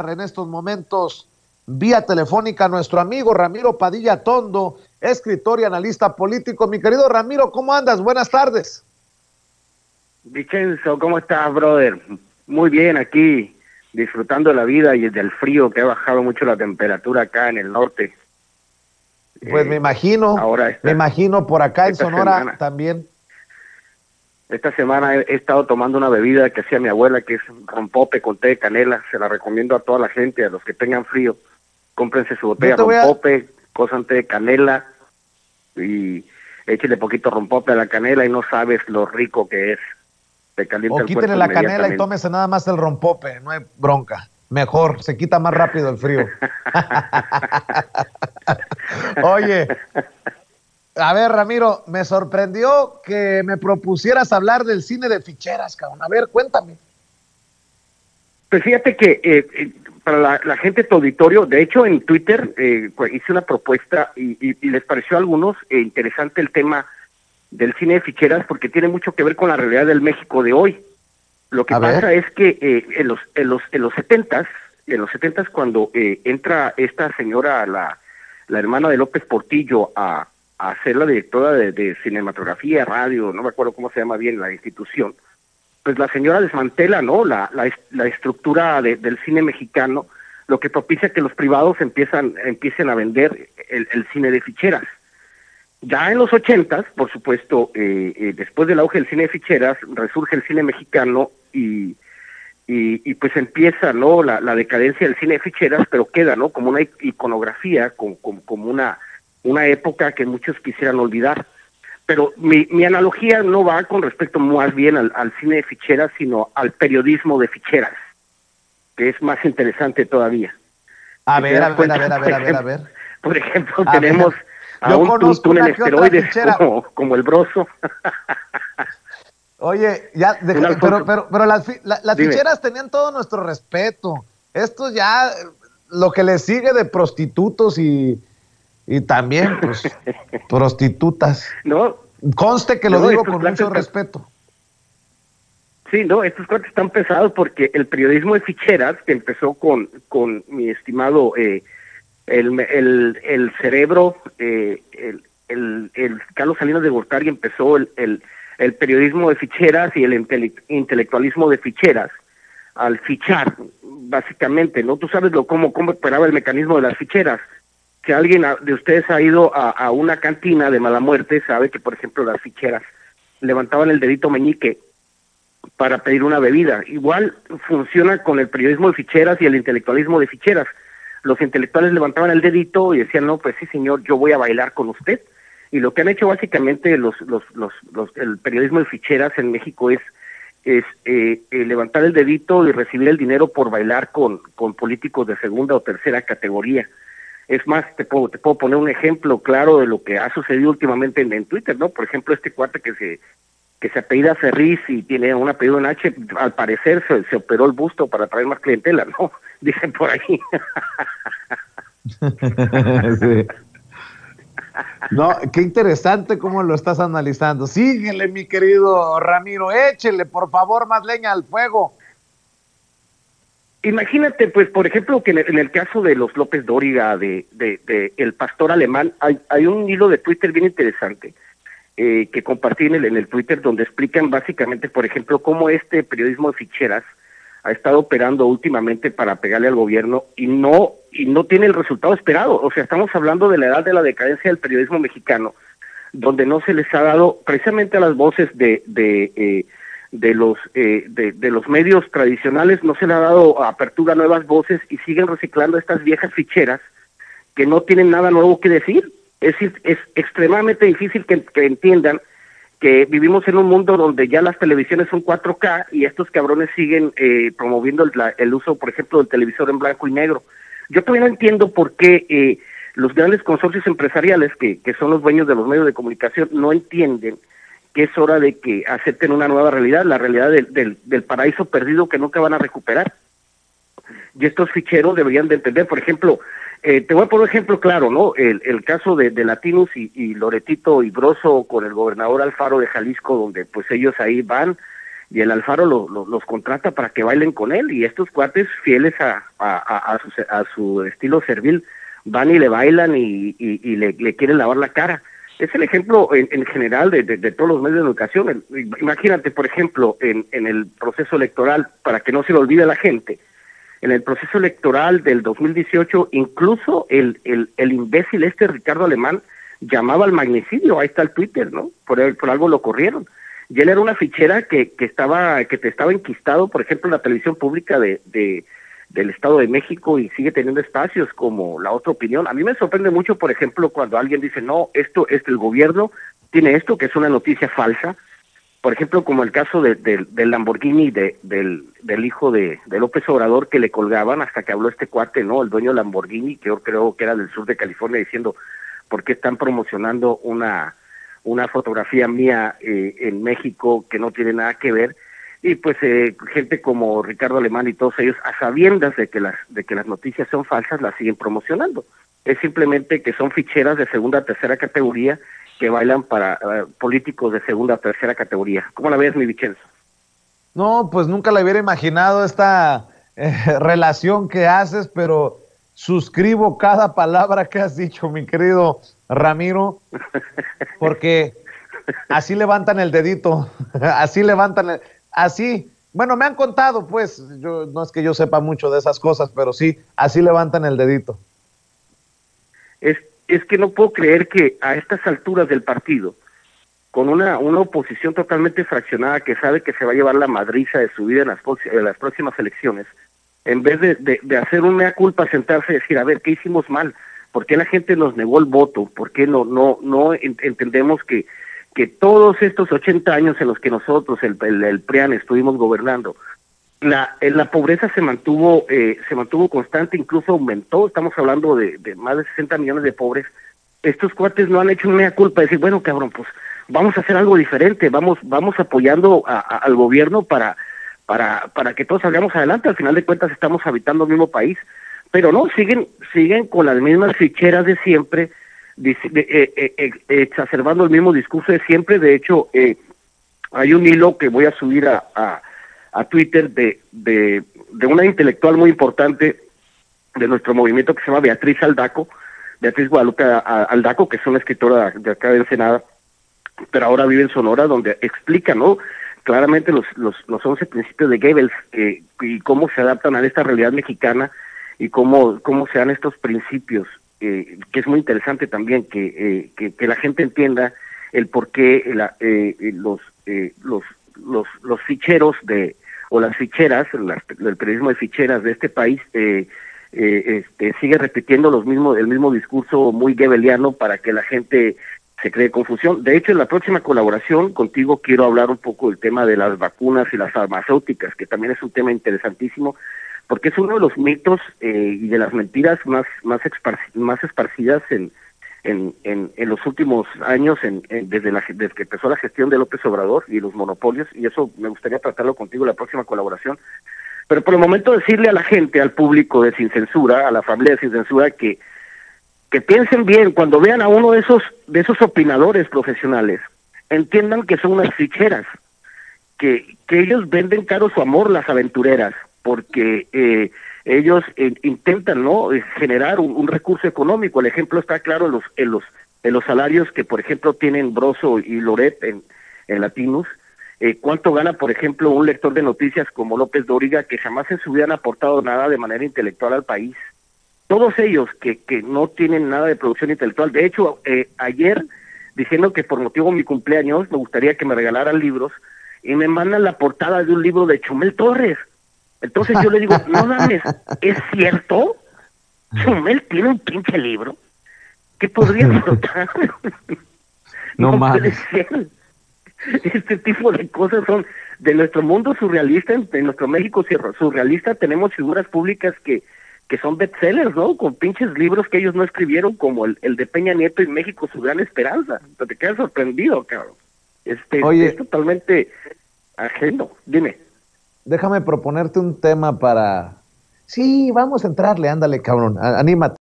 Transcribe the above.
En estos momentos, vía telefónica, nuestro amigo Ramiro Padilla Tondo, escritor y analista político. Mi querido Ramiro, ¿cómo andas? Buenas tardes. Vicenzo, ¿cómo estás, brother? Muy bien, aquí disfrutando la vida y del frío, que ha bajado mucho la temperatura acá en el norte. Pues me imagino por acá en Sonora también. Esta semana he estado tomando una bebida que hacía mi abuela, que es rompope con té de canela. Se la recomiendo a toda la gente, a los que tengan frío. Cómprense su botella de rompope, cosan té de canela y échele poquito rompope a la canela y no sabes lo rico que es. Te calienta el cuerpo. O quítele la canela y tómese nada más el rompope, no hay bronca. Mejor, se quita más rápido el frío. Oye, a ver, Ramiro, me sorprendió que me propusieras hablar del cine de ficheras, cabrón. A ver, cuéntame. Pues fíjate que para la gente de tu auditorio, de hecho en Twitter hice una propuesta y les pareció a algunos interesante el tema del cine de ficheras porque tiene mucho que ver con la realidad del México de hoy. Lo que pasa es que en los 70s, cuando entra esta señora, la hermana de López Portillo, a ser la directora de cinematografía, radio, no me acuerdo cómo se llama bien la institución, pues la señora desmantela, ¿no?, la estructura del cine mexicano, lo que propicia que los privados empiecen a vender el cine de ficheras. Ya en los 80s, por supuesto, después del auge del cine de ficheras, resurge el cine mexicano y pues empieza, ¿no?, la decadencia del cine de ficheras, pero queda, ¿no?, como una iconografía, como una época que muchos quisieran olvidar. Pero mi analogía no va con respecto más bien al cine de ficheras, sino al periodismo de ficheras, que es más interesante todavía. A ver. Por ejemplo, tenemos a un tuntún en esteroides como el Broso. Oye, ya, pero las ficheras tenían todo nuestro respeto. Esto ya, lo que le sigue de prostitutos y también, pues, prostitutas. No. Conste que lo digo con mucho respeto. Sí, no, estos cuates están pesados porque el periodismo de ficheras, que empezó con mi estimado el cerebro, el Carlos Salinas de Gortari, empezó el periodismo de ficheras y el intelectualismo de ficheras al fichar, básicamente, ¿no? Tú sabes cómo operaba el mecanismo de las ficheras. Si alguien de ustedes ha ido a una cantina de mala muerte, sabe que, por ejemplo, las ficheras levantaban el dedito meñique para pedir una bebida. Igual funciona con el periodismo de ficheras y el intelectualismo de ficheras. Los intelectuales levantaban el dedito y decían, no, pues sí, señor, yo voy a bailar con usted. Y lo que han hecho básicamente el periodismo de ficheras en México es levantar el dedito y recibir el dinero por bailar con políticos de segunda o tercera categoría. Es más, te puedo poner un ejemplo claro de lo que ha sucedido últimamente en Twitter, ¿no? Por ejemplo, este cuate que se apellida Ferriz y tiene un apellido en H, al parecer se operó el busto para traer más clientela, ¿no? Dicen por ahí. Sí. No, qué interesante cómo lo estás analizando. Síguele, mi querido Ramiro, échele, por favor, más leña al fuego. Imagínate, pues, por ejemplo, que en el caso de los López Dóriga, de El Pastor Alemán, hay un hilo de Twitter bien interesante que compartí en el Twitter, donde explican básicamente, por ejemplo, cómo este periodismo de ficheras ha estado operando últimamente para pegarle al gobierno y no tiene el resultado esperado. O sea, estamos hablando de la edad de la decadencia del periodismo mexicano, donde no se les ha dado precisamente a las voces de los medios tradicionales, no se le ha dado apertura a nuevas voces y siguen reciclando estas viejas ficheras que no tienen nada nuevo que decir. Es decir, es extremadamente difícil que entiendan que vivimos en un mundo donde ya las televisiones son 4K y estos cabrones siguen promoviendo el uso, por ejemplo, del televisor en blanco y negro. Yo todavía no entiendo por qué los grandes consorcios empresariales, que son los dueños de los medios de comunicación, no entienden que es hora de que acepten una nueva realidad, la realidad del paraíso perdido que nunca van a recuperar. Y estos ficheros deberían de entender, por ejemplo, te voy a poner un ejemplo claro, ¿no? El caso de Latinus y Loretito y Broso con el gobernador Alfaro de Jalisco, donde pues ellos ahí van y el Alfaro los contrata para que bailen con él, y estos cuates fieles a su estilo servil van y le bailan y le quieren lavar la cara. Es el ejemplo en general de todos los medios de educación. Imagínate, por ejemplo, en el proceso electoral, para que no se lo olvide a la gente, en el proceso electoral del 2018, incluso el imbécil Ricardo Alemán llamaba al magnicidio. Ahí está el Twitter, ¿no? Por algo lo corrieron. Y él era una fichera que te estaba enquistado, por ejemplo, en la televisión pública del Estado de México, y sigue teniendo espacios como La Otra Opinión. A mí me sorprende mucho, por ejemplo, cuando alguien dice, no, el gobierno tiene esto, que es una noticia falsa. Por ejemplo, como el caso del Lamborghini del hijo de López Obrador, que le colgaban hasta que habló este cuate, ¿no? El dueño Lamborghini, que yo creo que era del sur de California, diciendo, ¿por qué están promocionando una fotografía mía en México que no tiene nada que ver? Y pues gente como Ricardo Alemán y todos ellos, a sabiendas de que las noticias son falsas, las siguen promocionando. Es simplemente que son ficheras de segunda, tercera categoría que bailan para políticos de segunda, tercera categoría. ¿Cómo la ves, mi Vicenzo? No, pues nunca la hubiera imaginado esta relación que haces, pero suscribo cada palabra que has dicho, mi querido Ramiro, porque así levantan el dedito, así, bueno, me han contado, pues, yo no es que yo sepa mucho de esas cosas, pero sí, así levantan el dedito. Es que no puedo creer que a estas alturas del partido, con una oposición totalmente fraccionada que sabe que se va a llevar la madriza de su vida en las próximas elecciones, en vez de hacer un mea culpa, sentarse y decir, a ver, ¿qué hicimos mal? ¿Por qué la gente nos negó el voto? ¿Por qué no entendemos que todos estos 80 años en los que nosotros, el PRIAN, estuvimos gobernando, la pobreza se mantuvo constante, incluso aumentó? Estamos hablando de más de 60 millones de pobres. Estos cuates no han hecho una mea culpa, decir, bueno, cabrón, pues vamos a hacer algo diferente, vamos apoyando al gobierno para que todos salgamos adelante. Al final de cuentas estamos habitando el mismo país, pero no, siguen con las mismas ficheras de siempre, exacerbando el mismo discurso de siempre. De hecho, hay un hilo que voy a subir a Twitter de una intelectual muy importante de nuestro movimiento que se llama Beatriz Guadalupe Aldaco, que es una escritora de acá de Ensenada, pero ahora vive en Sonora, donde explica, ¿no?, claramente los 11 principios de Goebbels, y cómo se adaptan a esta realidad mexicana, y cómo se dan estos principios, que es muy interesante también que la gente entienda el por qué los ficheros o las ficheras, el periodismo de ficheras de este país sigue repitiendo el mismo discurso muy goebbeliano para que la gente se cree confusión. De hecho, en la próxima colaboración contigo quiero hablar un poco del tema de las vacunas y las farmacéuticas, que también es un tema interesantísimo, porque es uno de los mitos y de las mentiras más esparcidas en los últimos años, desde que empezó la gestión de López Obrador y los monopolios, y eso me gustaría tratarlo contigo en la próxima colaboración. Pero por el momento decirle a la gente, al público de Sin Censura, a la familia de Sin Censura, que piensen bien cuando vean a uno de esos opinadores profesionales, entiendan que son unas ficheras, que ellos venden caro su amor, las aventureras, porque ellos intentan, ¿no?, generar un recurso económico. El ejemplo está claro en los salarios que, por ejemplo, tienen Broso y Loret en Latinus. ¿Cuánto gana, por ejemplo, un lector de noticias como López Dóriga, que jamás en su vida han aportado nada de manera intelectual al país? Todos ellos que no tienen nada de producción intelectual. De hecho, ayer, diciendo que por motivo de mi cumpleaños me gustaría que me regalaran libros, y me mandan la portada de un libro de Chumel Torres. Entonces yo le digo, no mames, ¿es cierto? ¿Chumel tiene un pinche libro? ¿Qué podría explotar? No mames. Este tipo de cosas son de nuestro mundo surrealista. En nuestro México surrealista tenemos figuras públicas que son bestsellers, ¿no?, con pinches libros que ellos no escribieron, como el de Peña Nieto y México, su gran esperanza. Te quedas sorprendido, cabrón. Oye, es totalmente ajeno. Dime. Déjame proponerte un tema para... Sí, vamos a entrarle, ándale, cabrón, anímate.